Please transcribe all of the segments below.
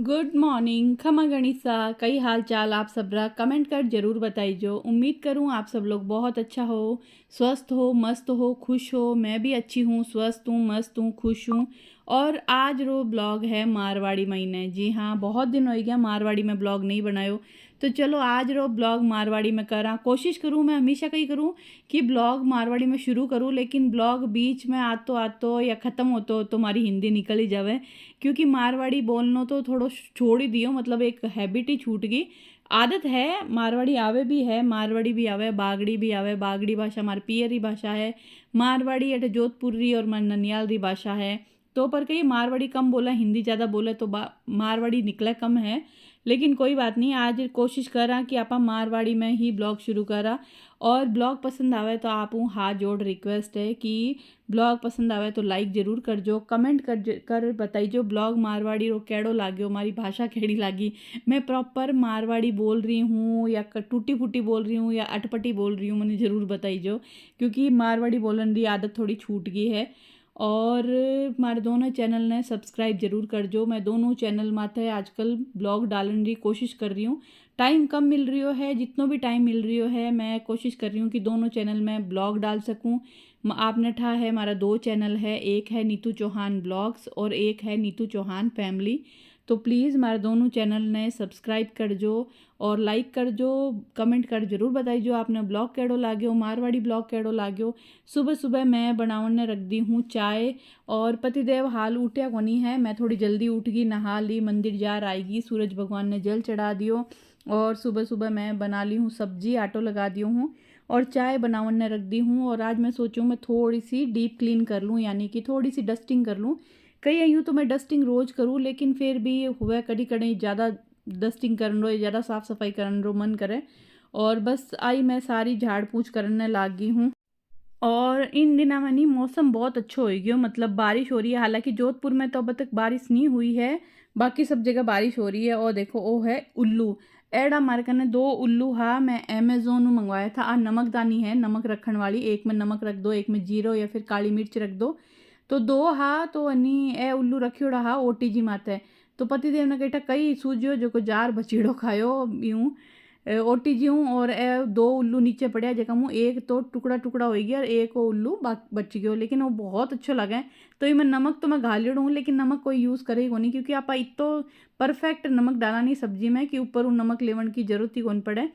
Good morning खमा गणिसा कई हाल चाल आप सब रा कमेंट कर जरूर बताइजो। उम्मीद करूँ आप सब लोग बहुत अच्छा हो, स्वस्थ हो, मस्त हो, खुश हो। मैं भी अच्छी हूँ, स्वस्थ हूँ, मस्त हूँ, खुश हूँ। और आज रो ब्लॉग है मारवाड़ी महीने। जी हाँ, बहुत दिन हो गया मारवाड़ी में ब्लॉग नहीं बनायो, तो चलो आज रो ब्लॉग मारवाड़ी में करा। कोशिश करूँ, मैं हमेशा कहीं करूँ कि ब्लॉग मारवाड़ी में शुरू करूँ, लेकिन ब्लॉग बीच में आतो या ख़त्म होतो तो हमारी हिंदी निकल ही जावे, क्योंकि मारवाड़ी बोलना तो थोड़ो छोड़ ही दियो। मतलब एक हैबिट ही छूट गई। आदत है, मारवाड़ी आवे भी है, मारवाड़ी भी आवे, बागड़ी भी आवे। बागड़ी भाषा हमारी पियरी भाषा है। मारवाड़ी अटे जोधपुरी और ननियाल री भाषा है। तो पर कहीं मारवाड़ी कम बोला, हिंदी ज़्यादा बोले तो मारवाड़ी निकले कम है। लेकिन कोई बात नहीं, आज कोशिश करा कि आप मारवाड़ी में ही ब्लॉग शुरू करा। और ब्लॉग पसंद आवे तो आप हाथ जोड़ रिक्वेस्ट है कि ब्लॉग पसंद आवे तो लाइक ज़रूर करजो, कमेंट कर बताइजो ब्लॉग मारवाड़ी रो कैड़ो लाग्यो, हमारी भाषा कैड़ी लागी। मैं प्रॉपर मारवाड़ी बोल रही हूँ या टूटी फूटी बोल रही हूँ या अटपटी बोल रही हूँ, मैंने ज़रूर बताइजो, क्योंकि मारवाड़ी बोलने की आदत थोड़ी छूट गई है। और हमारे दोनों चैनल ने सब्सक्राइब जरूर कर जो। मैं दोनों चैनल माथे आजकल ब्लॉग डालने की कोशिश कर रही हूँ। टाइम कम मिल रही है, जितना भी टाइम मिल रही है मैं कोशिश कर रही हूँ कि दोनों चैनल में ब्लॉग डाल सकूँ। आपने ठा है हमारा दो चैनल है, एक है नीतू चौहान ब्लॉग्स और एक है नीतू चौहान फैमिली। तो प्लीज़ हमारे दोनों चैनल ने सब्सक्राइब कर जो और लाइक कर जो, कमेंट कर जरूर बताई जो आपने ब्लॉग कैडो लाग्यो, मारवाड़ी ब्लॉग कैडो लाग्यो। सुबह सुबह मैं बनावने रख दी हूँ चाय, और पतिदेव हाल उठया कोनी है। मैं थोड़ी जल्दी उठ गई, नहा ली, मंदिर जा आएगी, सूरज भगवान ने जल चढ़ा दियो। और सुबह सुबह मैं बना ली हूँ सब्जी, आटो लगा दियो हूँ और चाय बनावने रख दी हूँ। और आज मैं सोचूँ मैं थोड़ी सी डीप क्लीन कर लूँ, यानी कि थोड़ी सी डस्टिंग कर लूँ। कई यूँ तो मैं डस्टिंग रोज़ करूँ, लेकिन फिर भी हुआ कड़ी कड़ी ज़्यादा डस्टिंग करन रो, ज़्यादा साफ़ सफाई करन रो मन करे। और बस आई मैं सारी झाड़ पूछ करने लाग गई हूँ। और इन दिनों में नहीं, मौसम बहुत अच्छा हो गया, मतलब बारिश हो रही है। हालांकि जोधपुर में तो अब तक बारिश नहीं हुई है, बाकी सब जगह बारिश हो रही है। और देखो वो है उल्लू, एड़ा मारे कने दो उल्लू हा। मैं अमेजोन मंगवाया था। आ नमकदानी है, नमक रखने वाली, एक में नमक रख दो, एक में जीरो या फिर काली मिर्च रख दो। तो दो हा, तो अन्नी ए उल्लू रखियोड़ा हा ओटीजी माते। तो पतिदेव ने कहता कई सूझियो जो को जार बचीड़ो खायो यूं ओटी हूँ। और दो उल्लू नीचे पड़े जगह मुँह, एक तो टुकड़ा टुकड़ा हो गया और एक उल्लू बच गयो, लेकिन वो बहुत अच्छे लगे। तो ये मैं नमक तो मैं घालियोड़ हूँ, लेकिन नमक कोई यूज़ करे को नहीं, क्योंकि आप इतो परफेक्ट नमक डाला नहीं सब्जी में कि ऊपर वो नमक लेवन की जरूरत ही कौन पड़े।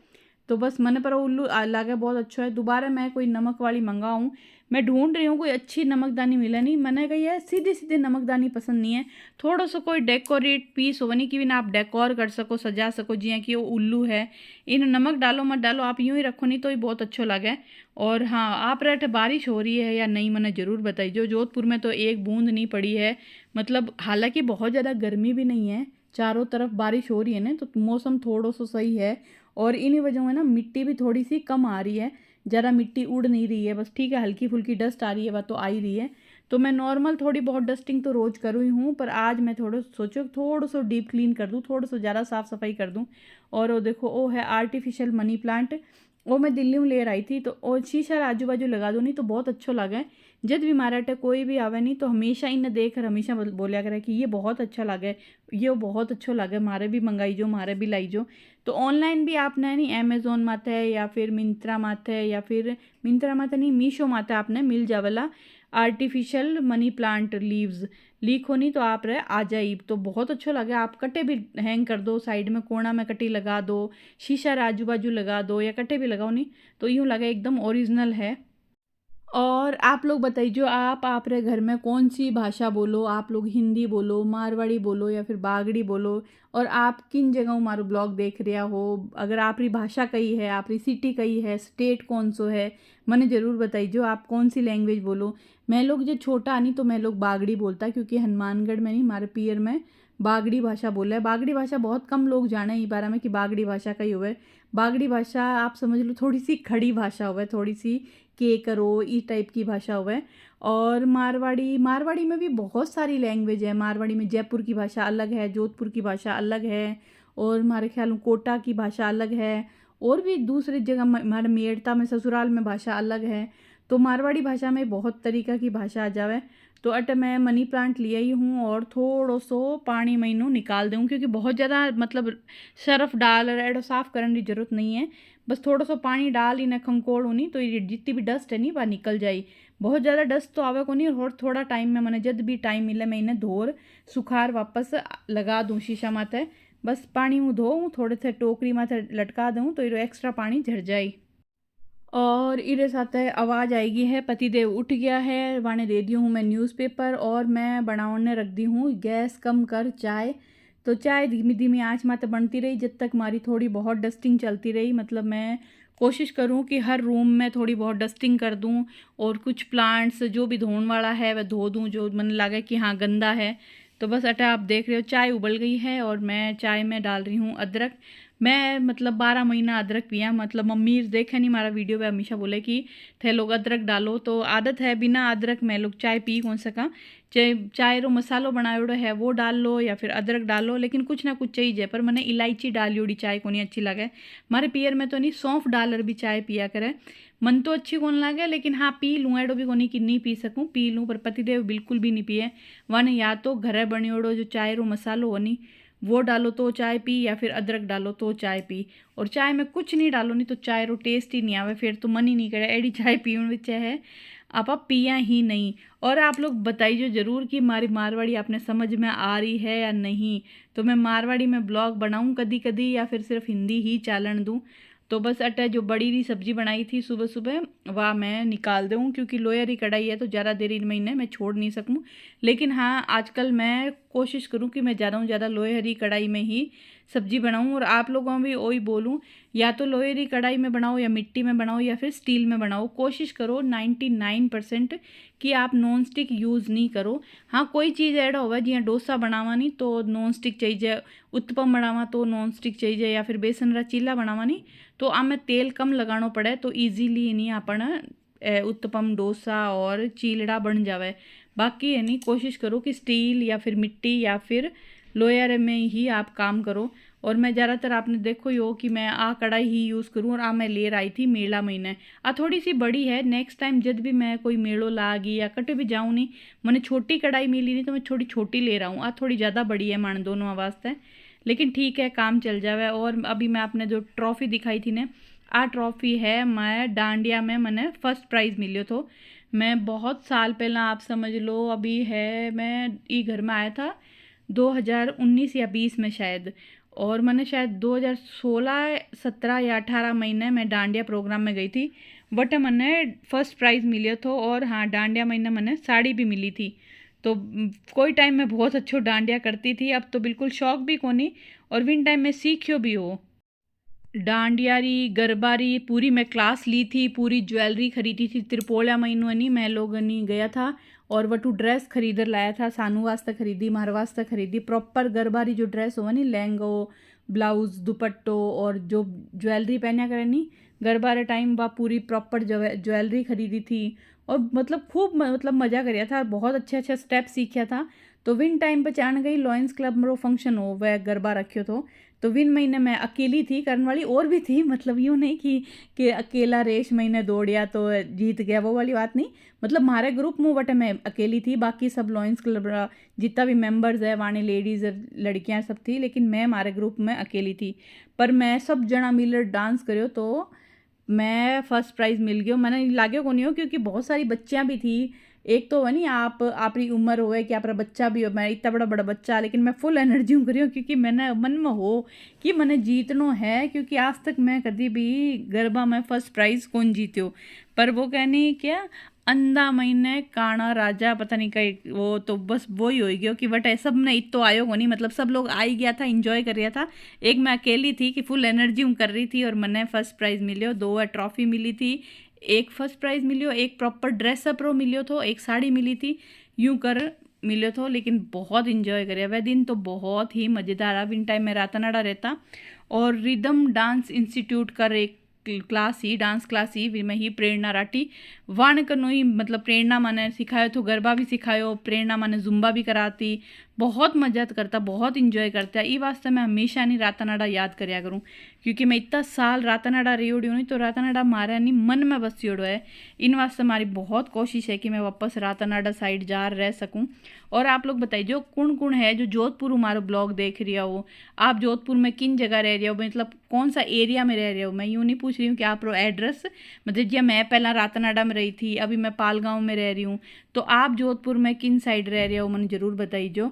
तो बस मैंने पर उल्लू लागे बहुत अच्छा है। दोबारा मैं कोई नमक वाली मंगाऊँ, मैं ढूंढ रही हूँ, कोई अच्छी नमकदानी मिले नहीं। मैंने कही है सीधी सीधी नमकदानी पसंद नहीं है, थोड़ा सा कोई डेकोरेट पीस हो नहीं कि बिना आप डेकोर कर सको, सजा सको, जियाँ कि वो उल्लू है। इन नमक डालो मत डालो, आप यूँ ही रखो, नहीं तो ही बहुत अच्छो लगे। और हाँ, आप रट बारिश हो रही है या नहीं मैंने ज़रूर बताई जो। जोधपुर में तो एक बूंद नहीं पड़ी है, मतलब हालांकि बहुत ज़्यादा गर्मी भी नहीं है, चारों तरफ बारिश हो रही है ना, तो मौसम थोड़ा सा सही है। और इन्हीं वजहों में ना मिट्टी भी थोड़ी सी कम आ रही है, ज़रा मिट्टी उड़ नहीं रही है, बस ठीक है हल्की फुल्की डस्ट आ रही है, वह तो आ ही रही है। तो मैं नॉर्मल थोड़ी बहुत डस्टिंग तो रोज़ करूँ ही हूँ, पर आज मैं थोड़ा सोचो थोड़ा सा डीप क्लीन कर दूँ, थोड़ा सा ज़्यादा साफ़ सफाई कर दूँ। और वो देखो वो है आर्टिफिशियल मनी प्लांट, वो मैं दिल्ली में ले आई थी। तो और शीशा आजू बाजू लगा दो नहीं तो बहुत अच्छा लगे। जब भी हमारा अटे कोई भी आवे नहीं तो हमेशा इन्हें देख कर हमेशा बोलिया करे कि ये बहुत अच्छा लगे, ये बहुत अच्छा लगे, मारे भी मंगाई जो, मारे भी लाई जो। तो ऑनलाइन भी आपने नहीं अमेजोन माते या फिर मिंत्रा माते या फिर मिंत्रा माते नहीं मीशो माते आपने मिल जावेला artificial money plant leaves. Leak होनी तो आप रहे आ जाए, तो बहुत अच्छा लगे। आप कटे भी हैंग कर दो, साइड में कोना में कटी लगा दो, शीशा आजू बाजू लगा दो या कटे भी लगाओ नहीं तो यूँ लगे एकदम ओरिजिनल है। और आप लोग बताइए जो आप रे घर में कौन सी भाषा बोलो, आप लोग हिंदी बोलो, मारवाड़ी बोलो या फिर बागड़ी बोलो। और आप किन जगहों हमारो ब्लॉग देख रहा हो, अगर आप री भाषा कही है, आप री सिटी कही है, स्टेट कौन सो है, मैंने ज़रूर बताइए जो आप कौन सी लैंग्वेज बोलो। मैं लोग जो छोटा आनी तो मैं लोग बागड़ी बोलता, क्योंकि हनुमानगढ़ में नहीं हमारे पियर में बागड़ी भाषा बोला है। बागड़ी भाषा बहुत कम लोग जाने ही बारे में कि बागड़ी भाषा कही हुआ है। बागड़ी भाषा आप समझ लो थोड़ी सी खड़ी भाषा हुआ है, थोड़ी सी के करो इस टाइप की भाषा हुआ है। और मारवाड़ी, मारवाड़ी में भी बहुत सारी लैंग्वेज है। मारवाड़ी में जयपुर की भाषा अलग है, जोधपुर की भाषा अलग है, और हमारे ख्याल में कोटा की भाषा अलग है, और भी दूसरी जगह हमारे मेड़ता में ससुराल में भाषा अलग है। तो मारवाड़ी भाषा में बहुत तरीका की भाषा आ जावे। तो अट मैं मनी प्लांट ले आई हूँ और थोड़ो सो पानी में इनू निकाल दूँ, क्योंकि बहुत ज़्यादा मतलब सर्फ डाल एडो साफ़ करने की जरूरत नहीं है। बस थोड़ा सा पानी डाल इन्हें खंकोड़ नहीं तो ये जितनी भी डस्ट है नहीं वह निकल जाए। बहुत ज़्यादा डस्ट तो आवे को नहीं, और थोड़ा टाइम में मैंने जब भी टाइम मिले मैं इन्हें धोर सुखार वापस लगा दूँ शीशा माथे। बस पानी में धोऊँ, थोड़े से टोकरी माथे लटका दूँ तो ये एक्स्ट्रा पानी झड़ जाए। और इरे साथ आवाज़ आएगी है पतिदेव उठ गया है, वाने दे दी हूँ मैं न्यूज़पेपर और मैं बनाने रख दी हूँ गैस कम कर चाय। तो चाय धीमी धीमी आंच माते बनती रही जब तक हमारी थोड़ी बहुत डस्टिंग चलती रही। मतलब मैं कोशिश करूँ कि हर रूम में थोड़ी बहुत डस्टिंग कर दूँ और कुछ प्लांट्स जो भी धोने वाला है वह धो दूँ जो मन लगे कि हाँ गंदा है। तो बस अटा आप देख रहे हो चाय उबल गई है और मैं चाय में डाल रही हूँ अदरक। मैं मतलब 12 महीना अदरक पिया, मतलब मम्मी देखे नहीं हमारा वीडियो पे हमेशा बोले कि थे लोग अदरक डालो, तो आदत है बिना अदरक में लोग चाय पी कौन सका। चाय रो मसालो बनायोड़ो है वो डाल लो या फिर अदरक डालो, लेकिन कुछ ना कुछ चाहिए। पर मैंने इलायची डाली चाय को नहीं अच्छी लगे। हमारे पियर में तो नहीं सौंफ डालर भी चाय पिया करे, मन तो अच्छी कौन लगे, लेकिन हाँ पी लूँ एडो भी कोनी कि नहीं पी सकूँ, पी लूँ। पर पतिदेव बिल्कुल भी नहीं पिए, वन या तो घरे बनियोड़ो जो चाय रो मसालो हो नहीं वो डालो तो चाय पी या फिर अदरक डालो तो चाय पी। और चाय में कुछ नहीं डालो नहीं तो चाय रो टेस्ट ही नहीं आवे, फिर तो मन ही नहीं करे एडी चाय पीने विच है आप पिया ही नहीं। और आप लोग बताइए ज़रूर कि हमारी मारवाड़ी आपने समझ में आ रही है या नहीं। तो मैं मारवाड़ी में ब्लॉग बनाऊँ कदी कदी या फिर सिर्फ हिंदी ही चालन दूँ। तो बस अटा जो बड़ी री सब्जी बनाई थी सुबह सुबह वह मैं निकाल दूँ, क्योंकि लोहरी कढ़ाई है तो ज़्यादा देर इन महीने मैं छोड़ नहीं सकूँ। लेकिन हाँ आजकल मैं कोशिश करूँ कि मैं ज़्यादा से ज़्यादा लोहरी कढ़ाई में ही सब्जी बनाऊँ। और आप लोगों में भी वही बोलूँ, या तो लोहरी कढ़ाई में बनाओ या मिट्टी में बनाओ या फिर स्टील में बनाओ। कोशिश करो 99% कि आप नॉन स्टिक यूज़ नहीं करो। हाँ कोई चीज़ ऐड होगा जियां डोसा बनावा नहीं तो नॉन स्टिक चाहिए, उत्पम बनावा तो नॉन स्टिक चाहिए, या फिर बेसन रा चीला बनावा नहीं तो आमें तेल कम लगाना पड़े तो ईजीली नहीं अपन उत्पम डोसा और चीलड़ा बन जावे। बाकी है नहीं कोशिश करो कि स्टील या फिर मिट्टी या फिर लोयर में ही आप काम करो। और मैं ज़्यादातर आपने देखो ही हो कि मैं आ कढ़ाई ही यूज़ करूँ। और मैं ले आई थी मेला महीने थोड़ी सी बड़ी है, नेक्स्ट टाइम जब भी मैं कोई मेड़ो लागी या कटे भी जाऊँ नहीं मैंने छोटी कढ़ाई मिली नहीं तो मैं छोटी ले रहा हूँ। थोड़ी ज़्यादा बड़ी है मान दोनों वास्ते, लेकिन ठीक है काम चल जावे। और अभी मैं आपने जो ट्रॉफ़ी दिखाई थी ना ट्रॉफ़ी है मैं डांडिया में मैंने फर्स्ट प्राइज़ मिलियो तो। मैं बहुत साल पहला आप समझ लो अभी है मैं ई घर में आया था 2019 या 20 में शायद, और मैंने शायद 2016 17 या 18 महीने में डांडिया प्रोग्राम में गई थी, बट मैंने फर्स्ट प्राइज़ मिलियो तो। और हाँ डांडिया महीने मैंने साड़ी भी मिली थी। तो कोई टाइम में बहुत अच्छो डांडिया करती थी, अब तो बिल्कुल शौक भी कोनी। और विन टाइम में सीखियो भी हो डांडियारी गरबारी पूरी मैं क्लास ली थी, पूरी ज्वेलरी खरीदी थी। त्रिपोला महीनों नहीं मैं लोगों ने गया था और वटू ड्रेस खरीदर लाया था, सानू वास्ते खरीदी मार वास्ते खरीदी। प्रॉपर गरबारी जो ड्रेस हो नहीं लहंगो ब्लाउज दुपट्टो और जो ज्वेलरी पहना करे नहीं गरबारे टाइम वह पूरी प्रॉपर ज्वेलरी खरीदी थी। और मतलब खूब मतलब मज़ा करिया था, बहुत अच्छे अच्छे स्टेप सीखा था। तो विन टाइम पर चाण गई लॉयंस क्लब में फंक्शन हो वह गरबा रखियो तो विन महीने मैं अकेली थी, करने वाली और भी थी। मतलब यूँ नहीं कि अकेला रेस महीने दौड़िया तो जीत गया वो वाली बात नहीं। मतलब हमारे ग्रुप में बटे मैं अकेली थी, बाकी सब लॉयंस क्लब जितना भी मेंबर्स है वाणी लेडीज़ लड़कियां सब थी, लेकिन मैं हमारे ग्रुप में अकेली थी। पर मैं सब जना मिलकर डांस करो तो मैं फर्स्ट प्राइज़ मिल गयो। मैंने लाग्यो को नहीं हो क्योंकि बहुत सारी बच्चियाँ भी थी। एक तो है नहीं आप आपकी उम्र हो कि आप बच्चा भी हो, मैं इतना बड़ा बड़ा बच्चा, लेकिन मैं फुल एनर्जी हूँ करी हूँ क्योंकि मैंने मन में हो कि मैंने जीतना है, क्योंकि आज तक मैं कभी भी गरबा में फर्स्ट प्राइज़ कौन जीत्यो। पर वो कहनी क्या अंधा महीने काना राजा पता नहीं कहीं वो तो बस वो ही हो गया कि बट सब ने इतो आयो हो नहीं, मतलब सब लोग आ ही गया था इंजॉय कर रहा था। एक मैं अकेली थी कि फुल एनर्जी हूँ कर रही थी और मैंने फर्स्ट प्राइज़ मिलियो, 2 ट्रॉफी मिली थी, एक फर्स्ट प्राइज़ मिलियो, एक प्रॉपर ड्रेसअप रो मिलियो थो, एक साड़ी मिली थी, यूँ कर मिलियो थो। लेकिन बहुत इंजॉय करे वह दिन तो बहुत ही मज़ेदार रहा। विन टाइम में रातनाड़ा रहता और रिदम डांस इंस्टीट्यूट कर एक क्लास ही डांस क्लास ही में ही प्रेरणा राठी वाण कनो ही मतलब प्रेरणा माने सिखायो तो गरबा भी सिखायो, प्रेरणा माने जुम्बा भी कराती, बहुत मजा करता, बहुत इंजॉय करता। ई वास्ते मैं हमेशा नहीं रातानाडा याद करया करूँ, क्योंकि मैं इतना साल रातानाडा रही उड़ी नहीं, तो रातानाडा मारा नहीं मन में बस जोड़ो है। इन वास्ते हमारी बहुत कोशिश है कि मैं वापस रातानाडा साइड जा रह सकूँ। और आप लोग बताइए जो कौन कौन है जो जोधपुर हमारा ब्लॉग देख रही हो, आप जोधपुर में किन जगह रह रहे हो, मतलब कौन सा एरिया में रह रहे हो। मैं यूँ नहीं पूछ रही हूँ कि आप एड्रेस, मतलब जी मैं पहला रातानाडा में रही थी, अभी मैं पालगांव में रह रही हूँ, तो आप जोधपुर में किन साइड रह रहे हो मैंने ज़रूर बताइए जो।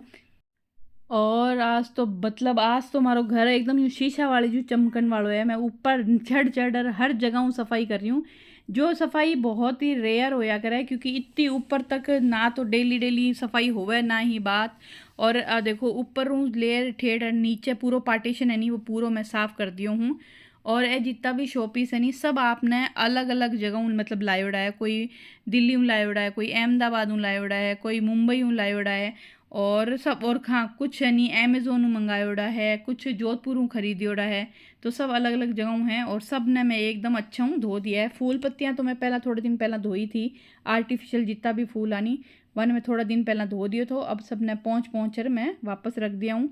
और आज तो मतलब आज तो हमारो घर एकदम यूँ शीशा वाले जो चमकन वालों है। मैं ऊपर चढ़ चढ़ हर जगह हूँ सफाई कर रही हूँ, जो सफाई बहुत ही रेयर होया करे, क्योंकि इतनी ऊपर तक ना तो डेली डेली सफाई होवे ना ही बात। और देखो ऊपर हूँ लेयर ठेठ नीचे पूरा पार्टीशन है नहीं, वो पूरा मैं साफ़ कर दियो हूँ। और ये जितना भी शोपीस है नहीं सब आपने अलग अलग जगह मतलब लायोड़ा है, कोई दिल्ली में लायोड़ा है, कोई अहमदाबाद में लायोड़ा है, कोई मुंबई में लायोड़ा है। और सब और हाँ कुछ नहीं अमेज़ोन मंगायोड़ा है, कुछ जोधपुर खरीदियोड़ा है। तो सब अलग अलग जगहों हैं, और सब ने मैं एकदम अच्छा हूँ धो दिया है। फूल पत्तियाँ तो मैं पहला थोड़े दिन पहला धोई थी, आर्टिफिशियल जितना भी फूल आनी वन में थोड़ा दिन पहला धो दियो, तो अब सब ने पहुँच पहुँच कर मैं वापस रख दिया हूँ।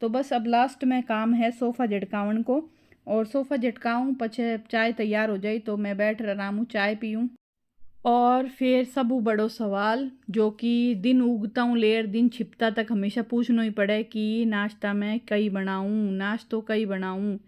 तो बस अब लास्ट में काम है सोफ़ा झटकावन को, और सोफ़ा झटकाऊँ पछे चाय तैयार हो जाए तो मैं बैठ आराम हूँ चाय पीऊँ। और फिर सबू बड़ो सवाल जो कि दिन उगता हूँ लेर दिन छिपता तक हमेशा पूछना ही पड़े कि नाश्ता में कई बनाऊँ, नाश्तो कई बनाऊँ।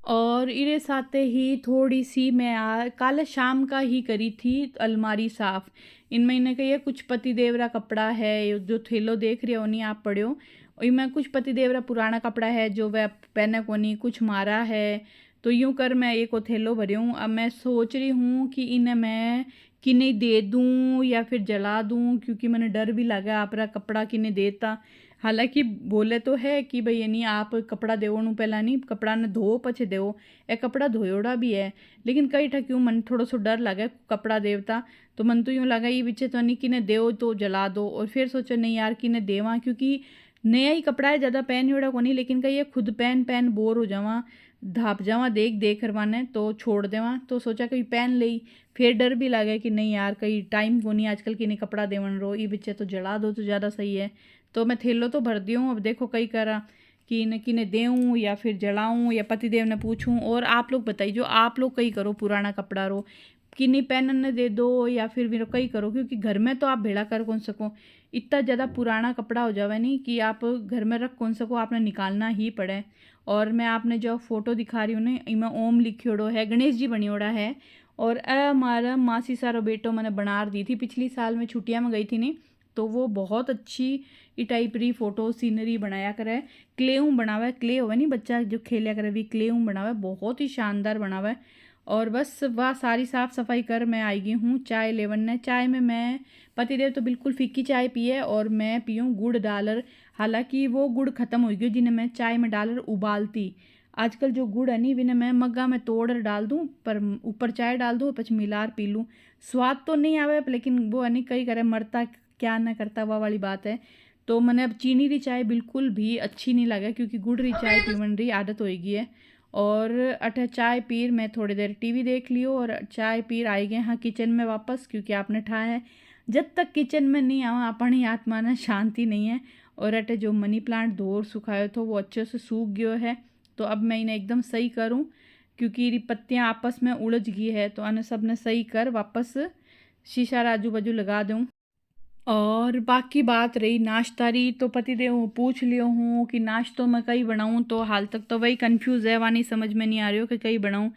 और इरे साथे ही थोड़ी सी मैं कल शाम का ही करी थी अलमारी साफ। इनमें इन्हें कही कुछ पति देवरा कपड़ा है जो थैलो देख रहे हो नहीं आप पढ़ो, इनमें कुछ पति देवरा पुराना कपड़ा है जो वह पहने को नहीं, कुछ मारा है। तो यूं कर मैं एक थैलो भरी हूँ। अब मैं सोच रही हूँ कि इन्हें मैं किन्हें दे दूँ या फिर जला दूँ, क्योंकि मैंने डर भी लगा आप कपड़ा किन्हें देता। हालांकि बोले तो है कि भाई नहीं आप कपड़ा देवो नु पहला नहीं कपड़ा ने धो पछे देवो, ए कपड़ा धोयोड़ा भी है। लेकिन कई ठा क्यों मन थोड़ा सो डर लगा कपड़ा देवता, तो मन तो यूँ लगा ये पीछे तो नहीं किने देव तो जला दो। और फिर सोचो नहीं यार किने देवा, क्योंकि नया ही कपड़ा है ज़्यादा पहन ओड़ा को नहीं, लेकिन कहीं ये खुद पहन पहन बोर हो जावा, धाप जावा देख देख करवाने तो छोड़ देवा। तो सोचा कहीं पहन ली, फिर डर भी लगे कि नहीं यार कहीं टाइम को नहीं आजकल किन्हें कपड़ा देवन रो, ये बच्चे तो जला दो तो ज़्यादा सही है। तो मैं थैलो तो भर दी हूँ, अब देखो कई करा कि इन्हें किन्हें देऊँ या फिर जलाऊँ या पतिदेव ने पूछूँ। और आप लोग बताइए जो आप लोग कई करो पुराना कपड़ा रो किन्हीं पहनने दे दो या फिर मेरे कई करो, क्योंकि घर में तो आप भेड़ा कर कौन सको, इतना ज़्यादा पुराना कपड़ा हो जावे नहीं कि आप घर में रख कौन सको, आपने निकालना ही पड़े। और मैं आपने जो फ़ोटो दिखा रही हूँ ना इनमें ओम लिखियोड़ो है, गणेश जी बनियोड़ा है। और हमारा मासी सारो बेटो मैंने बना दी थी पिछली साल में छुट्टियाँ में गई थी नहीं, तो वो बहुत अच्छी ई टाइप री फोटो सीनरी बनाया करे। क्ले बनावा है, क्ले होवे नहीं बच्चा जो खेलिया करे भी क्ले बनावा है, बहुत ही शानदार बनावा है। और बस वह सारी साफ़ सफाई कर मैं आई गई हूँ चाय लेवन। चाय में मैं पतिदेव तो बिल्कुल फीकी चाय पिए और मैं पीऊँ गुड़ डालर। हालांकि वो गुड़ ख़त्म हो गई जिन्हें मैं चाय में डालर उबालती। आजकल जो गुड़ है नहीं विन्हें मैं मग्गा में तोड़ डाल दूँ पर ऊपर चाय डाल दूँ पछ मिलार पी लूँ। स्वाद तो नहीं आवे लेकिन वो है नहीं कई करे मरता क्या ना करता वह वाली बात है। तो मैंने अब चीनी री चाय बिल्कुल भी अच्छी नहीं लगे, क्योंकि गुड़ री चाय पीवन री आदत होगी है। और अठे चाय पीर मैं थोड़ी देर टीवी देख लियो और चाय पीर आई गए हाँ किचन में वापस, क्योंकि आपने ठा है जब तक किचन में नहीं आवा अपनी आत्मा ने शांति नहीं है। और अटे जो मनी प्लांट धोर सुखायो तो वो अच्छे से सूख गयो है, तो अब मैं इन्हें एकदम सही करूं, क्योंकि ये पत्तियां आपस में उलझ गई है। तो अने सब ने सही कर वापस शीशा राजू बाजू लगा दूं। और बाकी बात रही नाश्ता री, तो पतिदेव पूछ लियो हूँ कि नाश्तों में कई बनाऊँ, तो हाल तक तो वही कंफ्यूज है, वानी समझ में नहीं आ रही हो कि कई बनाऊँ।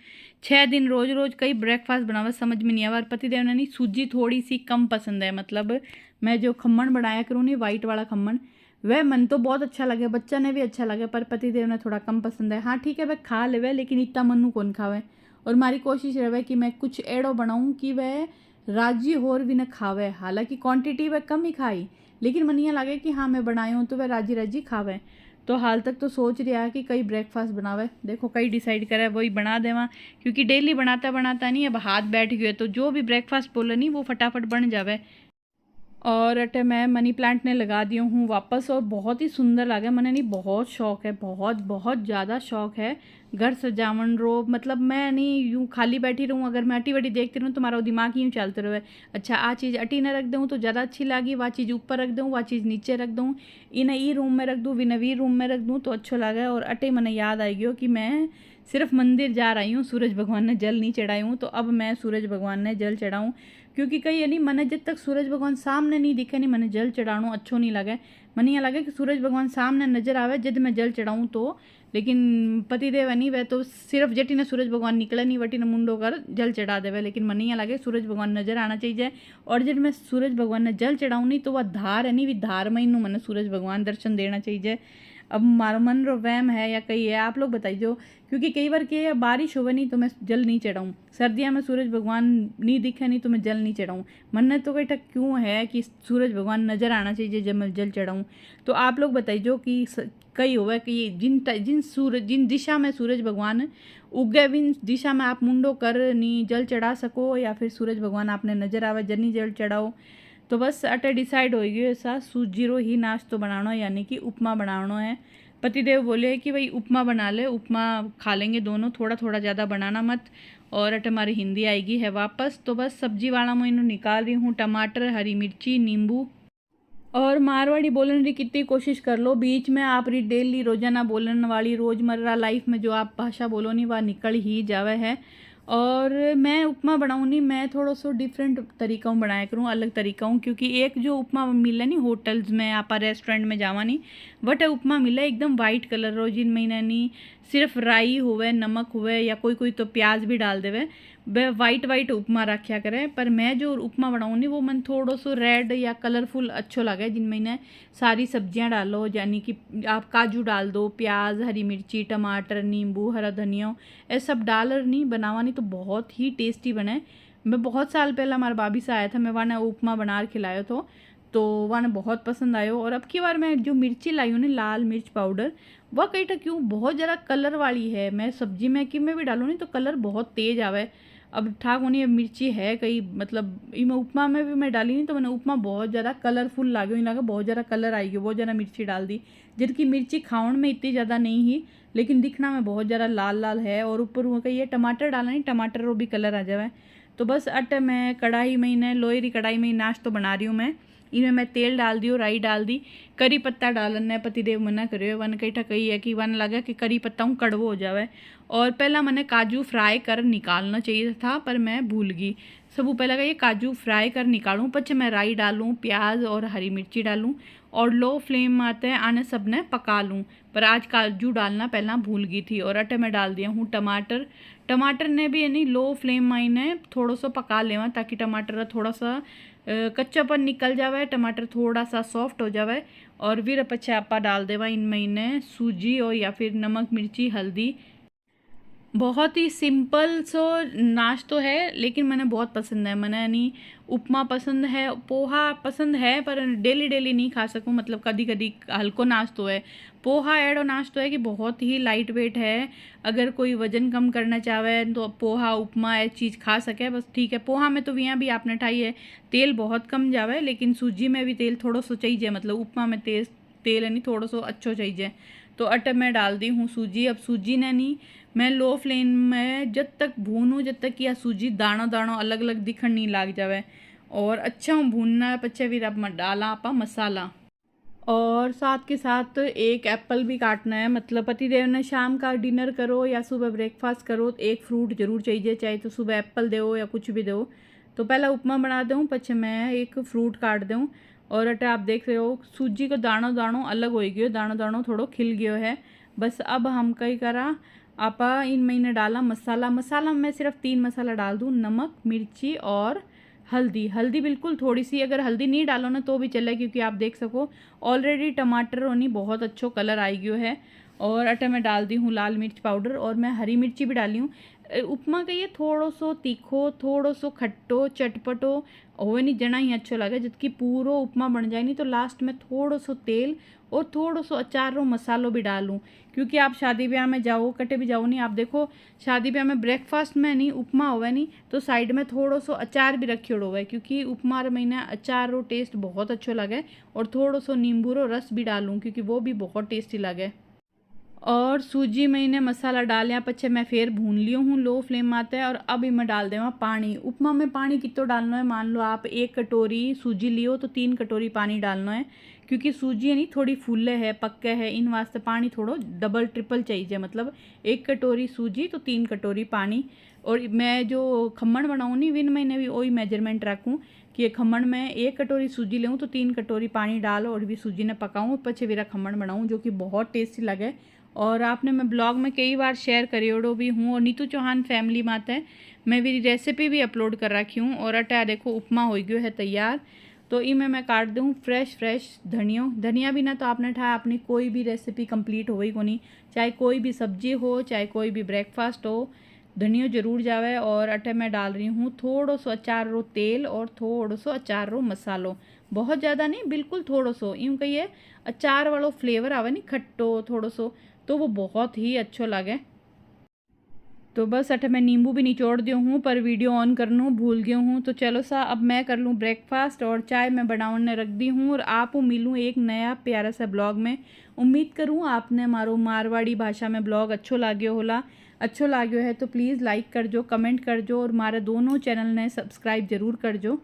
6 दिन रोज रोज कई ब्रेकफास्ट बनावा समझ में नहीं आवा। और पतिदेव ने नहीं सूजी थोड़ी सी कम पसंद है, मतलब मैं जो खम्मन बनाया करूँ नहीं वाइट वाला खम्मन, वह मन तो बहुत अच्छा लगे बच्चा ने भी अच्छा लगे, पर पतिदेव ने थोड़ा कम पसंद है। हाँ ठीक है वह खा लेवे लेकिन इतना मनु कौन खावे। और हमारी कोशिश रहे कि मैं कुछ एड़ो बनाऊँ कि वह राजी होर भी न खावे। हालांकि क्वांटिटी वह कम ही खाई, लेकिन मन यहाँ लगे कि हाँ मैं बनाई हूँ तो वह राजी राजी खावे। तो हाल तक तो सोच रहा है कि कई ब्रेकफास्ट बनावे, देखो कई डिसाइड करे वही बना देवा, क्योंकि डेली बनाता बनाता नहीं अब हाथ बैठ गए तो जो भी ब्रेकफास्ट बोले नहीं वो फटाफट बन जावे। और अटे मैं मनी प्लांट ने लगा दिया हूँ वापस और बहुत ही सुंदर लगा मैंने नहीं बहुत शौक है बहुत बहुत ज़्यादा शौक है घर सजावन रो मतलब मैं नहीं यूँ खाली बैठी रहूँ अगर मैं अटी वटी देखती रहूँ तो हमारा दिमाग यूँ चलते रहे अच्छा आ चीज़ अटी न रख दूँ तो ज़्यादा अच्छी लगी वह चीज़ ऊपर रख दूँ वह चीज़ नीचे रख दूँ इन्हें ई रूम में रख दूँ विनवी रूम में रख दूँ तो अच्छा लगा और अटे मैंने याद आएगी कि मैं सिर्फ मंदिर जा रही हूँ सूरज भगवान ने जल नहीं चढ़ाई हूँ तो अब मैं सूरज भगवान ने जल चढ़ाऊँ क्योंकि कई यानी मैंने जब तक सूरज भगवान सामने नहीं दिखे नहीं मैंने जल चढ़ाणो अच्छो नहीं लगे मन यहाँ लगे कि सूरज भगवान सामने नजर आवे जब मैं जल चढ़ाऊँ तो लेकिन पतिदेव नहीं वह तो सिर्फ जटी ने सूरज भगवान निकले नहीं वटी ने मुंडो कर जल चढ़ा देवे लेकिन मन यहाँ लगे सूरज भगवान नजर आना चाहिए और जब मैं सूरज भगवान ने जल चढ़ाऊँ नहीं तो वह धार है नहीं भी धार में इनू मैंने सूरज भगवान दर्शन देना चाहिए अब मारो मन रो वहम है या कहीं है आप लोग बताइए क्योंकि कई बार के बारिश होवे नहीं तो मैं जल नहीं चढ़ाऊँ सर्दियाँ में सूरज भगवान नहीं दिखे नहीं तो मैं जल नहीं चढ़ाऊँ मन ने तो कहीं तक क्यों है कि सूरज भगवान नज़र आना चाहिए जब मैं जल चढ़ाऊँ तो आप लोग बताइए कि कई होवे कि जिन दिशा में सूरज भगवान उगे विन दिशा में आप मुंडो कर नहीं जल चढ़ा सको या फिर सूरज भगवान आपने नज़र आवे जल नहीं जल चढ़ाओ तो बस अटे डिसाइड हो गयो ऐसा सूजी रो ही नाश्तो बनाना यानी कि उपमा बनाना है पतिदेव बोले कि भाई उपमा बना ले उपमा खा लेंगे दोनों थोड़ा थोड़ा ज़्यादा बनाना मत और अटे हमारी हिंदी आएगी है वापस तो बस सब्जी वाला मैं इन्हों निकाल रही हूँ टमाटर हरी मिर्ची नींबू और मारवाड़ी बोलने की कितनी कोशिश कर लो बीच में आप री डेली रोजाना बोलने वाली रोज़मर्रा लाइफ में जो आप भाषा बोलो नहीं वह निकल ही जावे है और मैं उपमा बनाऊँ नहीं मैं थोड़ा सा डिफरेंट तरीका बनाया करूँ अलग तरीका हूँ क्योंकि एक जो उपमा मिले नहीं होटल्स में आप रेस्टोरेंट में जावा नहीं बट उपमा मिले एकदम वाइट कलर रो जिन महीने नहीं सिर्फ राई हुए नमक हुए या कोई कोई तो प्याज भी डाल देवे वह वाइट वाइट उपमा रखा करें पर मैं जो उपमा बनाऊँ नहीं वो मन थोड़ा सो रेड या कलरफुल अच्छो लगे जिनमें इन्हें सारी सब्जियां डालो यानी कि आप काजू डाल दो प्याज हरी मिर्ची टमाटर नींबू हरा धनिया ये सब डाल नहीं बनावा नहीं तो बहुत ही टेस्टी बने मैं बहुत साल पहले हमारे भाभी से आया था मैं वहाँ उपमा बना खिलाया तो वहाँ बहुत पसंद आयो और अब की बार मैं जो मिर्ची लाई हूँ ना लाल मिर्च पाउडर वह कहीं तक क्यों बहुत ज़रा कलर वाली है मैं सब्जी में कि मैं भी डालूँ नहीं तो कलर बहुत तेज आवे अब ठाक होनी मिर्ची है कहीं मतलब इमें उपमा में भी मैं डाली नहीं तो मैंने उपमा बहुत ज़्यादा कलरफुल लागे लगा बहुत ज़्यादा कलर आई गया बहुत ज़्यादा मिर्ची डाल दी जिनकी मिर्ची खावन में इतनी ज़्यादा नहीं ही लेकिन दिखना में बहुत ज़्यादा लाल लाल है और ऊपर वो कहीं टमाटर डाला नहीं टमाटर वो भी कलर आ जाए तो बस अट मैं कढ़ाई में इन्हें लोहरी कढ़ाई में नाश्तो बना रही हूँ मैं इनमें मैं तेल डाल दी और राई डाल दी करी पत्ता डालना पतिदेव मना करियो वन कहीं कही है कि वन लगा कि करी पत्ता हूँ कड़वो हो जावे और पहला मैंने काजू फ्राई कर निकालना चाहिए था पर मैं भूल गई सब पहले का ये काजू फ्राई कर निकालूँ पच्चे मैं राई डालूँ प्याज और हरी मिर्ची डालूँ और लो फ्लेम आते हैं आने सब ने पका लूँ पर आज काजू डालना पहला भूल गई थी और अटे में डाल दिया हूँ टमाटर टमाटर ने भी यानी लो फ्लेम में इन्हें थोड़ा सा पका लेवा ताकि टमाटर थोड़ा सा कच्चापन निकल जावे टमाटर थोड़ा सा सॉफ्ट हो जावे और फिर पछे आपा डाल देवा इनमें इन्हें सूजी और या फिर नमक मिर्ची हल्दी बहुत ही सिंपल सो नाश्तो है लेकिन मैंने बहुत पसंद है मैंने यानी उपमा पसंद है पोहा पसंद है पर डेली डेली नहीं खा सकूँ मतलब कभी कभी हल्को नाश्तो है पोहा एड़ो नाश्तो है कि बहुत ही लाइट वेट है अगर कोई वजन कम करना चाहे तो पोहा उपमा ये चीज़ खा सके बस ठीक है पोहा में तो यहाँ भी आपने ठाई है तेल बहुत कम जावे लेकिन सूजी में भी तेल थोड़ा सा चाहिए मतलब उपमा में तेल नहीं थोड़ा सा अच्छो चाहिए तो अटे मैं डाल दी हूँ सूजी अब सूजी ने नहीं मैं लो फ्लेम में जब तक भूनूँ जब तक यह सूजी दाणो दाणो अलग अलग दिखण नहीं लाग जावे और अच्छा भूनना पच्चे फिर अब मैं डाला आपा मसाला और साथ के साथ एक एप्पल भी काटना है मतलब पतिदेव ने शाम का डिनर करो या सुबह ब्रेकफास्ट करो तो एक फ्रूट जरूर चाहिए चाहे तो सुबह एप्पल दो या कुछ भी दो तो पहला उपमा बना दूँ पच्चे मैं एक फ्रूट काट दूँ और अटे आप देख रहे हो सूजी को दाणो दाणो अलग हो गयो दाणो दाणो थोड़ो खिल गयो है बस अब हम कई करा आपा इन महीने डाला मसाला में सिर्फ 3 मसाला डाल दूँ नमक मिर्ची और हल्दी बिल्कुल थोड़ी सी अगर हल्दी नहीं डालो ना तो भी चले क्योंकि आप देख सको ऑलरेडी टमाटर होनी बहुत अच्छो कलर आई गयो है और अटे में डाल दी हूँ लाल मिर्च पाउडर और मैं हरी मिर्ची भी डाली हूँ। उपमा कहिए थोड़ो सो तीखो, थोड़ो सो खट्टो चटपटो होवे नहीं जना ही अच्छो लगे। जबकि पूरो उपमा बन जाए नहीं तो लास्ट में थोड़ो सो तेल और थोड़ो सो अचार रो मसालो भी डालूँ, क्योंकि आप शादी ब्याह में जाओ कटे भी जाओ नहीं, आप देखो शादी ब्याह में ब्रेकफास्ट में नहीं उपमा होवे नहीं तो साइड में थोड़ो सो अचार भी रखियोड़ो होवे, क्योंकि उपमा रे महीने अचार रो टेस्ट बहुत अच्छो लगे। और थोड़ो सो नींबू रो रस भी डालूँ क्योंकि वो भी बहुत टेस्टी लगे। और सूजी मैंने मसाला डालिया पछे मैं फिर भून लियो हूँ लो फ्लेम माते। और अब मैं डाल देवा पानी। उपमा में पानी कितो डालना है, मान लो आप 1 कटोरी सूजी लियो तो 3 कटोरी पानी डालना है, क्योंकि सूजी है नहीं थोड़ी फूले है पक्के है, इन वास्ते पानी थोड़ो डबल ट्रिपल चाहिए। मतलब 1 कटोरी सूजी तो 3 कटोरी पानी। और मैं जो खम्मण बनाऊँ नहीं विन मैंने भी वही मेजरमेंट रखूँ कि खम्मण में 1 कटोरी सूजी लूँ तो 3 कटोरी पानी डालो और भी सूजी ने पकाऊँ पछे मेरा खम्मण बनाऊँ, जो कि बहुत टेस्टी लगे। और आपने मैं ब्लॉग में कई बार शेयर करियोड़ो भी हूँ। और नीतू चौहान फैमिली माते मैं मेरी रेसिपी भी अपलोड कर रखी हूँ। और अटा देखो उपमा हो गयो है तैयार। तो इमें मैं काट दूँ फ्रेश धनिया भी ना तो आपने ठाया अपनी कोई भी रेसिपी कंप्लीट हो गई को नहीं, चाहे कोई भी सब्जी हो चाहे कोई भी ब्रेकफास्ट हो, धनिया जरूर जावे। और अटे में डाल रही हूँ थोड़ो सो अचार रो तेल और थोड़ो सो अचार रो मसालो, बहुत ज़्यादा नहीं बिल्कुल थोड़ो सो। यूँ कहिए अचार वालो फ्लेवर आवे नहीं खट्टो थोड़ो सो, तो वो बहुत ही अच्छो लगे। तो बस अठे मैं नींबू भी निचोड़ दियो हूँ पर वीडियो ऑन करनू भूल गयो हूँ। तो चलो सा अब मैं कर लूँ ब्रेकफास्ट और चाय मैं बनाने रख दी हूँ। और आप मिलूँ एक नया प्यारा सा ब्लॉग में। उम्मीद करूँ आपने मारो मारवाड़ी भाषा में ब्लॉग अच्छो लाग्यो होला। अच्छो लाग्यो है तो प्लीज़ लाइक करजो, कमेंट करजो और मारे दोनों चैनल ने सब्सक्राइब जरूर करजो।